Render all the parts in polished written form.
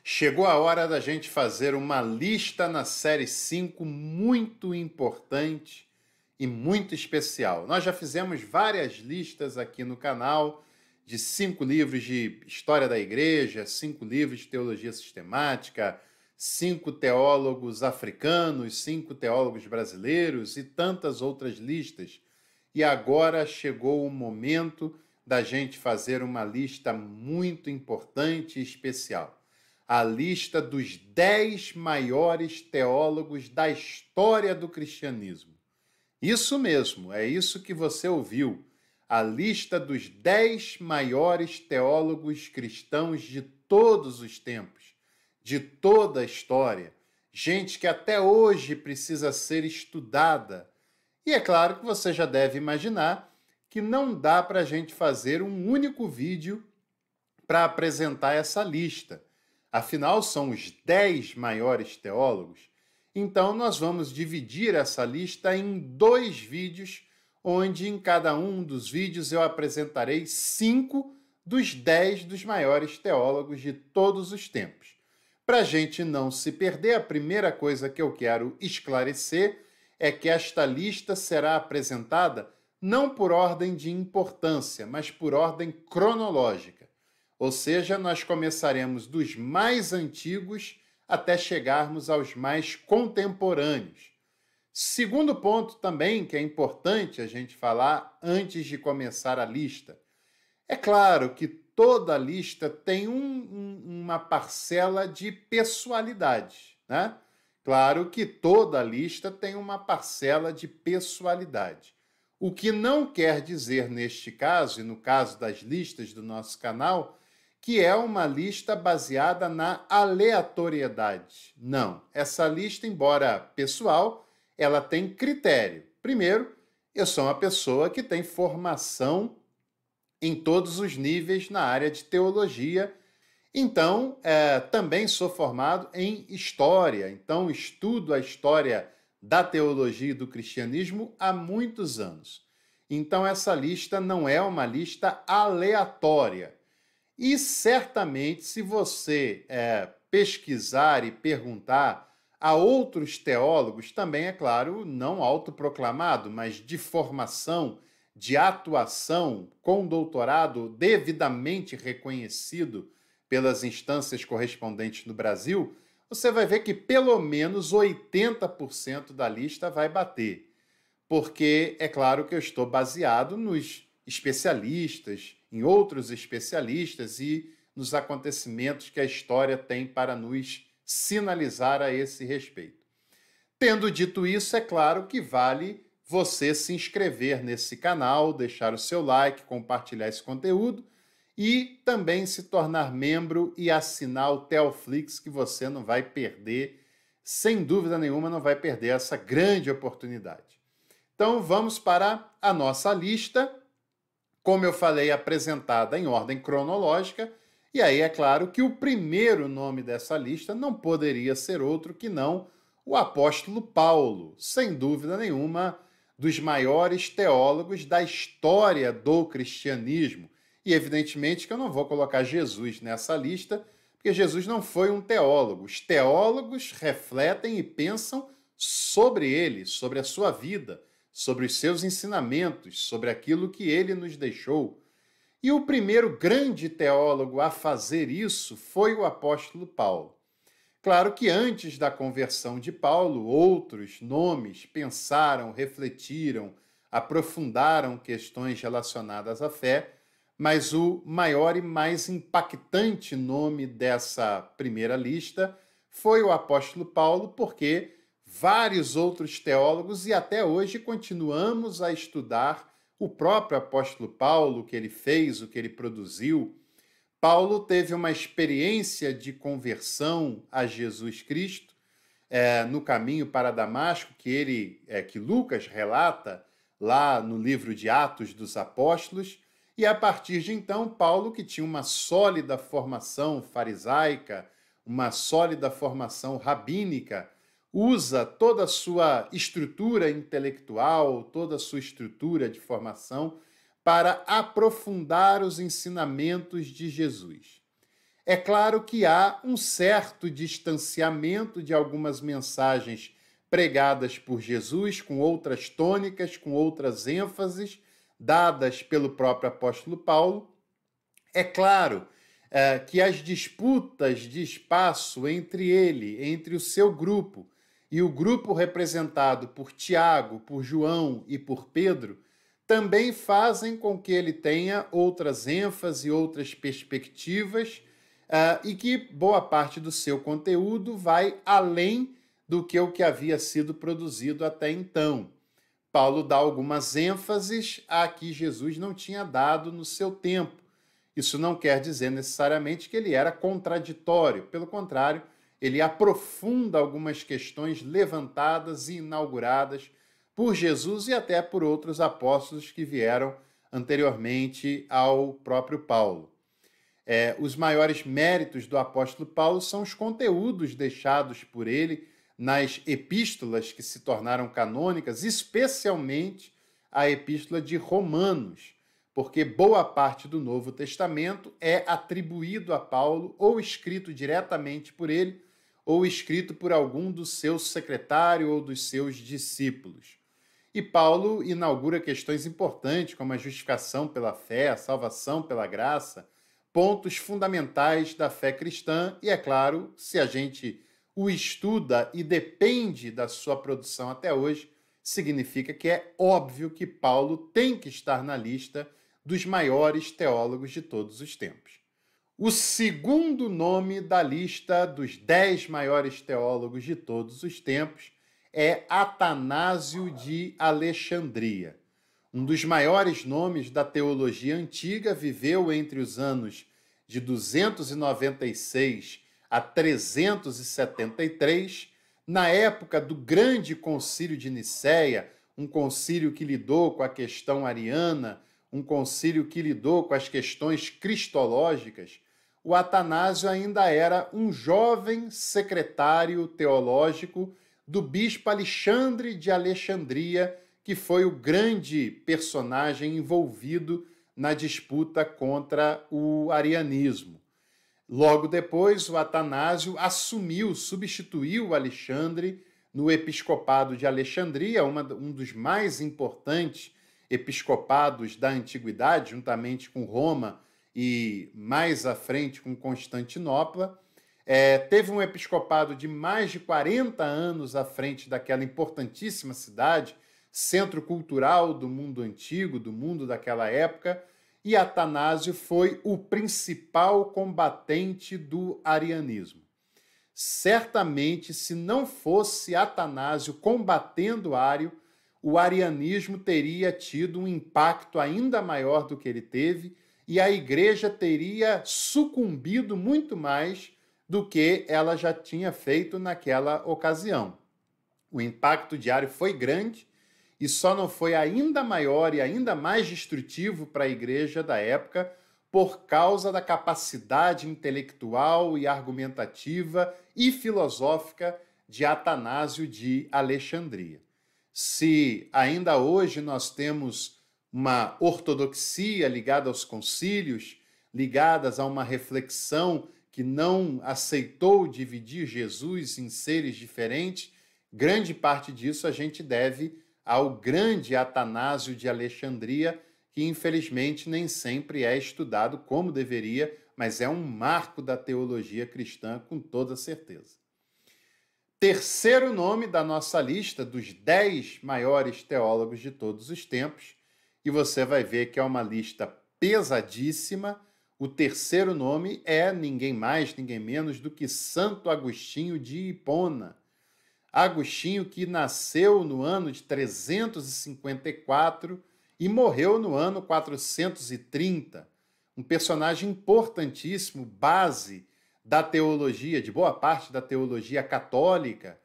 Chegou a hora da gente fazer uma lista na série 5 muito importante e muito especial. Nós já fizemos várias listas aqui no canal de 5 livros de história da igreja, 5 livros de teologia sistemática, 5 teólogos africanos, 5 teólogos brasileiros e tantas outras listas. E agora chegou o momento da gente fazer uma lista muito importante e especial. A lista dos 10 maiores teólogos da história do cristianismo. Isso mesmo, é isso que você ouviu. A lista dos 10 maiores teólogos cristãos de todos os tempos, de toda a história. Gente que até hoje precisa ser estudada. E é claro que você já deve imaginar que não dá para a gente fazer um único vídeo para apresentar essa lista. Afinal, são os 10 maiores teólogos. Então, nós vamos dividir essa lista em 2 vídeos, onde em cada um dos vídeos eu apresentarei 5 dos 10 dos maiores teólogos de todos os tempos. Para a gente não se perder, a primeira coisa que eu quero esclarecer é que esta lista será apresentada não por ordem de importância, mas por ordem cronológica. Ou seja, nós começaremos dos mais antigos até chegarmos aos mais contemporâneos. Segundo ponto também que é importante a gente falar antes de começar a lista. É claro que toda lista tem uma parcela de pessoalidade, né? Claro que toda lista tem uma parcela de pessoalidade. O que não quer dizer neste caso, e no caso das listas do nosso canal, que é uma lista baseada na aleatoriedade. Não, essa lista, embora pessoal, ela tem critério. Primeiro, eu sou uma pessoa que tem formação em todos os níveis na área de teologia. Então, também sou formado em história. Então, estudo a história da teologia e do cristianismo há muitos anos. Então, essa lista não é uma lista aleatória. E certamente, se você pesquisar e perguntar a outros teólogos, também, é claro, não autoproclamado, mas de formação, de atuação, com doutorado devidamente reconhecido pelas instâncias correspondentes no Brasil, você vai ver que pelo menos 80% da lista vai bater. Porque é claro que eu estou baseado nos especialistas, em outros especialistas e nos acontecimentos que a história tem para nos sinalizar a esse respeito. Tendo dito isso, é claro que vale você se inscrever nesse canal, deixar o seu like, compartilhar esse conteúdo e também se tornar membro e assinar o Teoflix, que você não vai perder, sem dúvida nenhuma, não vai perder essa grande oportunidade. Então vamos para a nossa lista, como eu falei, apresentada em ordem cronológica, e aí é claro que o primeiro nome dessa lista não poderia ser outro que não o apóstolo Paulo, sem dúvida nenhuma, dos maiores teólogos da história do cristianismo. E evidentemente que eu não vou colocar Jesus nessa lista, porque Jesus não foi um teólogo. Os teólogos refletem e pensam sobre ele, sobre a sua vida, sobre os seus ensinamentos, sobre aquilo que ele nos deixou. E o primeiro grande teólogo a fazer isso foi o apóstolo Paulo. Claro que antes da conversão de Paulo, outros nomes pensaram, refletiram, aprofundaram questões relacionadas à fé, mas o maior e mais impactante nome dessa primeira lista foi o apóstolo Paulo, porque vários outros teólogos, e até hoje continuamos a estudar o próprio apóstolo Paulo, o que ele fez, o que ele produziu. Paulo teve uma experiência de conversão a Jesus Cristo no caminho para Damasco, que Lucas relata lá no livro de Atos dos Apóstolos, e a partir de então, Paulo, que tinha uma sólida formação farisaica, uma sólida formação rabínica, usa toda a sua estrutura intelectual, toda a sua estrutura de formação para aprofundar os ensinamentos de Jesus. É claro que há um certo distanciamento de algumas mensagens pregadas por Jesus, com outras tônicas, com outras ênfases, dadas pelo próprio apóstolo Paulo. É claro que as disputas de espaço entre ele, entre o seu grupo, e o grupo representado por Tiago, por João e por Pedro, também fazem com que ele tenha outras ênfases e outras perspectivas, e que boa parte do seu conteúdo vai além do que o que havia sido produzido até então. Paulo dá algumas ênfases a que Jesus não tinha dado no seu tempo. Isso não quer dizer necessariamente que ele era contraditório, pelo contrário, ele aprofunda algumas questões levantadas e inauguradas por Jesus e até por outros apóstolos que vieram anteriormente ao próprio Paulo. Os maiores méritos do apóstolo Paulo são os conteúdos deixados por ele nas epístolas que se tornaram canônicas, especialmente a epístola de Romanos, porque boa parte do Novo Testamento é atribuído a Paulo, ou escrito diretamente por ele, ou escrito por algum dos seus secretários ou dos seus discípulos. E Paulo inaugura questões importantes, como a justificação pela fé, a salvação pela graça, pontos fundamentais da fé cristã, e é claro, se a gente o estuda e depende da sua produção até hoje, significa que é óbvio que Paulo tem que estar na lista dos maiores teólogos de todos os tempos. O segundo nome da lista dos 10 maiores teólogos de todos os tempos é Atanásio de Alexandria. Um dos maiores nomes da teologia antiga, viveu entre os anos de 296 a 373, na época do Grande Concílio de Nicéia, um concílio que lidou com a questão ariana, um concílio que lidou com as questões cristológicas. O Atanásio ainda era um jovem secretário teológico do bispo Alexandre de Alexandria, que foi o grande personagem envolvido na disputa contra o arianismo. Logo depois, o Atanásio substituiu o Alexandre no episcopado de Alexandria, um dos mais importantes episcopados da antiguidade, juntamente com Roma e mais à frente com Constantinopla. Teve um episcopado de mais de 40 anos à frente daquela importantíssima cidade, centro cultural do mundo antigo, do mundo daquela época, e Atanásio foi o principal combatente do arianismo. Certamente, se não fosse Atanásio combatendo Ário, o arianismo teria tido um impacto ainda maior do que ele teve e a igreja teria sucumbido muito mais do que ela já tinha feito naquela ocasião. O impacto de Ário foi grande e só não foi ainda maior e ainda mais destrutivo para a igreja da época por causa da capacidade intelectual e argumentativa e filosófica de Atanásio de Alexandria. Se ainda hoje nós temos uma ortodoxia ligada aos concílios, ligadas a uma reflexão que não aceitou dividir Jesus em seres diferentes, grande parte disso a gente deve ao grande Atanásio de Alexandria, que infelizmente nem sempre é estudado como deveria, mas é um marco da teologia cristã com toda certeza. Terceiro nome da nossa lista dos 10 maiores teólogos de todos os tempos, e você vai ver que é uma lista pesadíssima. O terceiro nome é ninguém mais, ninguém menos do que Santo Agostinho de Hipona. Agostinho, que nasceu no ano de 354 e morreu no ano 430. Um personagem importantíssimo, base da teologia, de boa parte da teologia católica,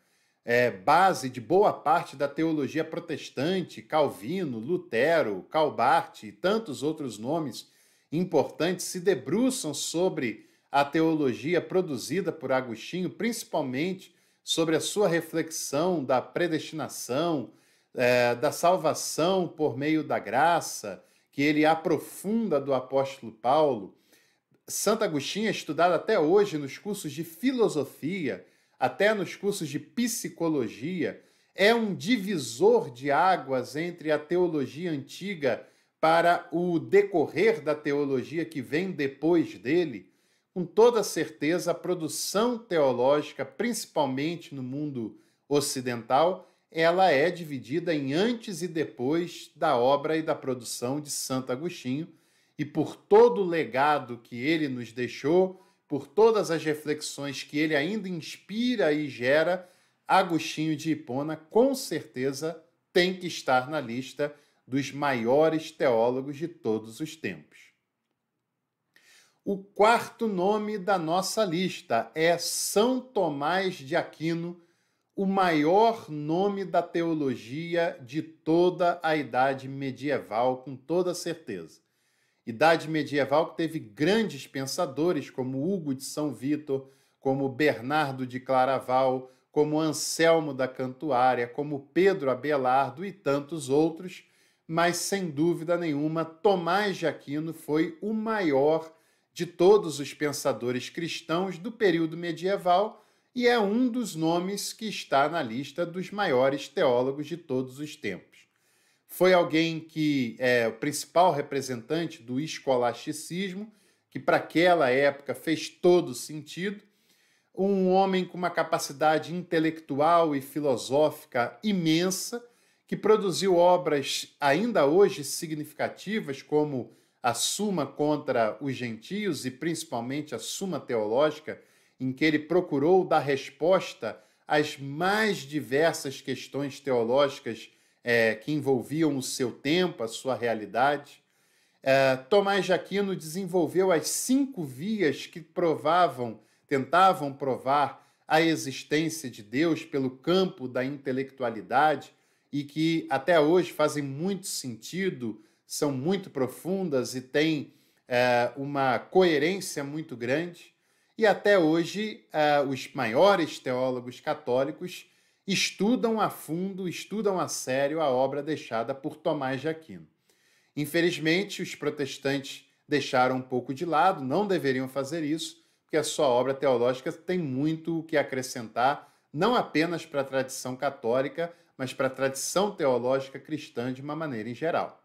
base de boa parte da teologia protestante, Calvino, Lutero, Calbart e tantos outros nomes importantes se debruçam sobre a teologia produzida por Agostinho, principalmente sobre a sua reflexão da predestinação, da salvação por meio da graça, que ele aprofunda do apóstolo Paulo, Santo Agostinho é estudado até hoje nos cursos de filosofia, até nos cursos de psicologia. É um divisor de águas entre a teologia antiga para o decorrer da teologia que vem depois dele. Com toda certeza, a produção teológica, principalmente no mundo ocidental, ela é dividida em antes e depois da obra e da produção de Santo Agostinho, e por todo o legado que ele nos deixou, por todas as reflexões que ele ainda inspira e gera, Agostinho de Hipona, com certeza, tem que estar na lista dos maiores teólogos de todos os tempos. O quarto nome da nossa lista é São Tomás de Aquino, o maior nome da teologia de toda a Idade Medieval, com toda certeza. Idade Medieval que teve grandes pensadores como Hugo de São Vítor, como Bernardo de Claraval, como Anselmo da Cantuária, como Pedro Abelardo e tantos outros, mas sem dúvida nenhuma, Tomás de Aquino foi o maior de todos os pensadores cristãos do período medieval e é um dos nomes que está na lista dos maiores teólogos de todos os tempos. Foi alguém que é o principal representante do escolasticismo, que para aquela época fez todo sentido, um homem com uma capacidade intelectual e filosófica imensa, que produziu obras ainda hoje significativas, como a Suma contra os Gentios e principalmente a Suma Teológica, em que ele procurou dar resposta às mais diversas questões teológicas que envolviam o seu tempo, a sua realidade. Tomás de Aquino desenvolveu as 5 vias que tentavam provar a existência de Deus pelo campo da intelectualidade e que até hoje fazem muito sentido, são muito profundas e têm uma coerência muito grande. E até hoje os maiores teólogos católicos estudam a fundo, estudam a sério a obra deixada por Tomás de Aquino. Infelizmente, os protestantes deixaram um pouco de lado, não deveriam fazer isso, porque a sua obra teológica tem muito o que acrescentar, não apenas para a tradição católica, mas para a tradição teológica cristã de uma maneira em geral.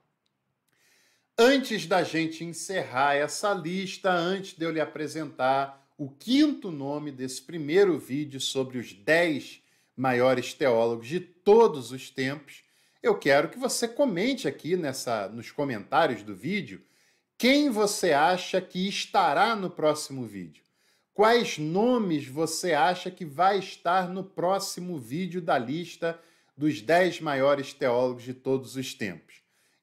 Antes da gente encerrar essa lista, antes de eu lhe apresentar o quinto nome desse primeiro vídeo sobre os 10 maiores teólogos de todos os tempos, eu quero que você comente aqui nos comentários do vídeo quem você acha que estará no próximo vídeo. Quais nomes você acha que vai estar no próximo vídeo da lista dos 10 maiores teólogos de todos os tempos?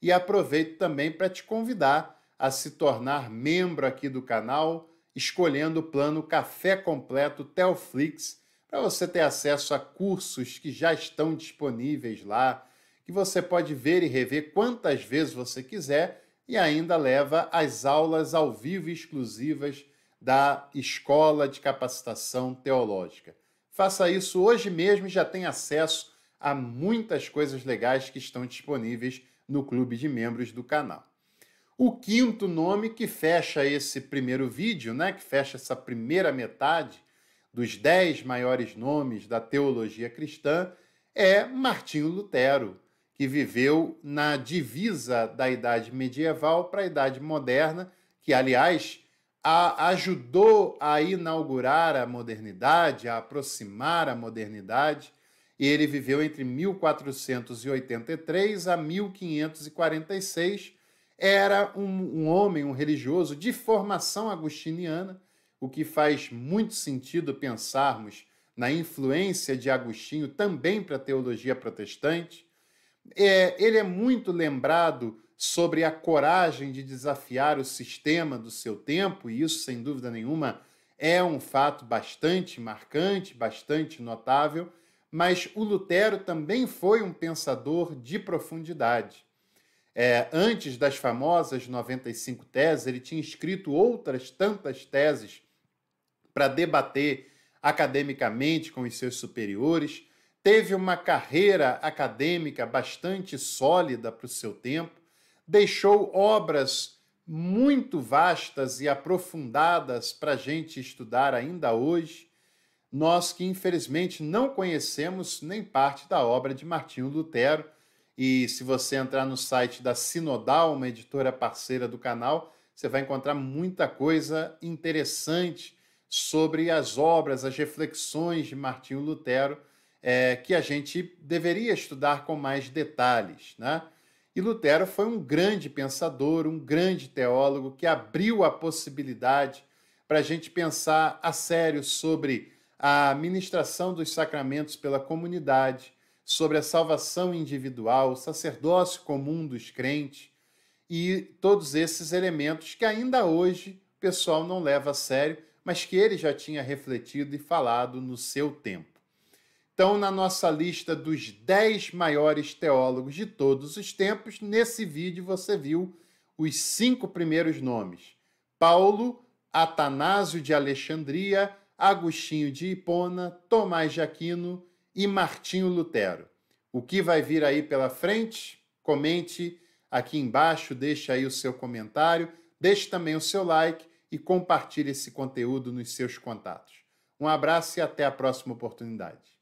E aproveito também para te convidar a se tornar membro aqui do canal, escolhendo o plano Café Completo Telflix, para você ter acesso a cursos que já estão disponíveis lá, que você pode ver e rever quantas vezes você quiser e ainda leva as aulas ao vivo exclusivas da Escola de Capacitação Teológica. Faça isso hoje mesmo e já tem acesso a muitas coisas legais que estão disponíveis no clube de membros do canal. O quinto nome que fecha esse primeiro vídeo, que fecha essa primeira metade dos 10 maiores nomes da teologia cristã, é Martinho Lutero, que viveu na divisa da Idade Medieval para a Idade Moderna, que, aliás, ajudou a inaugurar a modernidade, a aproximar a modernidade. Ele viveu entre 1483 a 1546, era um homem, um religioso de formação agostiniana, o que faz muito sentido pensarmos na influência de Agostinho também para a teologia protestante. Ele é muito lembrado sobre a coragem de desafiar o sistema do seu tempo, e isso, sem dúvida nenhuma, é um fato bastante marcante, bastante notável, mas o Lutero também foi um pensador de profundidade. Antes das famosas 95 teses, ele tinha escrito outras tantas teses para debater academicamente com os seus superiores, teve uma carreira acadêmica bastante sólida para o seu tempo, deixou obras muito vastas e aprofundadas para a gente estudar ainda hoje, nós que infelizmente não conhecemos nem parte da obra de Martinho Lutero. E se você entrar no site da Sinodal, uma editora parceira do canal, você vai encontrar muita coisa interessante sobre as obras, as reflexões de Martinho Lutero, que a gente deveria estudar com mais detalhes, né? E Lutero foi um grande pensador, um grande teólogo que abriu a possibilidade para a gente pensar a sério sobre a ministração dos sacramentos pela comunidade, sobre a salvação individual, o sacerdócio comum dos crentes e todos esses elementos que ainda hoje o pessoal não leva a sério, mas que ele já tinha refletido e falado no seu tempo. Então, na nossa lista dos 10 maiores teólogos de todos os tempos, nesse vídeo você viu os 5 primeiros nomes: Paulo, Atanásio de Alexandria, Agostinho de Hipona, Tomás de Aquino e Martinho Lutero. O que vai vir aí pela frente? Comente aqui embaixo, deixe aí o seu comentário, deixe também o seu like e compartilhe esse conteúdo nos seus contatos. Um abraço e até a próxima oportunidade.